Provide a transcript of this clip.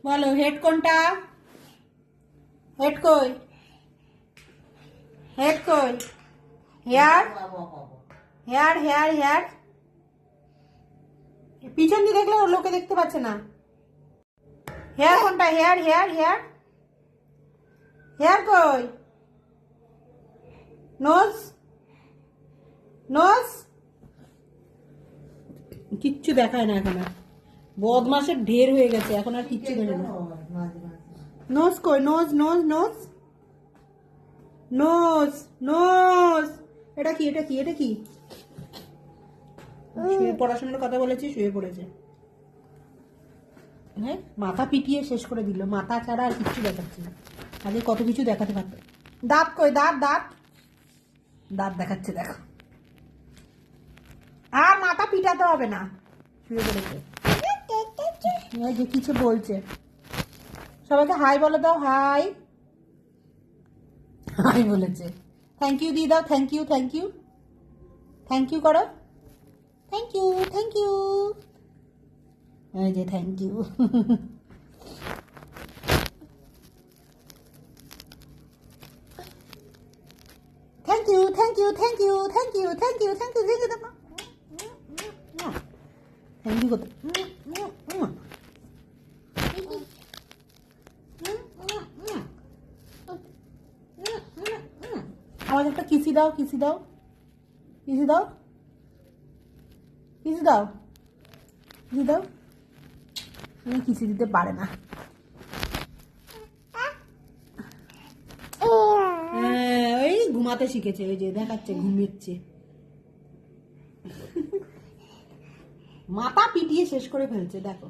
বলো হেড কোনটা? হেড কই? হেড কই? হেয়ার হেয়ার হেয়ার হেয়ার পিছন দিয়ে দেখলে ওর লোকে দেখতে পাচ্ছে না। হেয়ার কোনটা? হেয়ার হেয়ার হেয়ার হেয়ার কই? নোজ নোজ কিচ্ছু দেখায় না এখন আর। বদমাসের ঢের হয়ে গেছে, এখন আর কিচ্ছু দেখে না। নোজ কই? Nose nose nose nose nose এটা কি? এটা কি? এটা কি? শুয়ে পড়াশোনার কথা বলেছি, শুয়ে পড়েছে। হ্যাঁ, মাথা পিটিয়ে শেষ করে দিল। মাথা ছাড়া আর কিচ্ছু দেখাচ্ছে না। আগে কত কিছু দেখাতে পারতো। দাঁত কই? দাঁত দাঁত দাঁত দেখাচ্ছে, দেখো। আর মাথা পিটাতে হবে না, শুয়ে পড়েছে। এই যে কিছু বলছে। সবাইকে হাই বলে দাও। হাই হাই বলেছে। থ্যাংক ইউ দিয়ে দাও। Thank you thank you thank you করো। Thank you thank you. এই যে thank you. Thank you thank you thank you thank you thank you thank you thank you thank you করতে। আমার একটা কিসি দাও, কিসি দাও, কিসি দাও, কিসি দাও, কিসি দাও। কিসি দিতে পারে না। ওই ঘুমাতে শিখেছে, ওই যে দেখাচ্ছে ঘুমিয়েছে। মাথা পিটিয়ে শেষ করে ফেলছে, দেখো।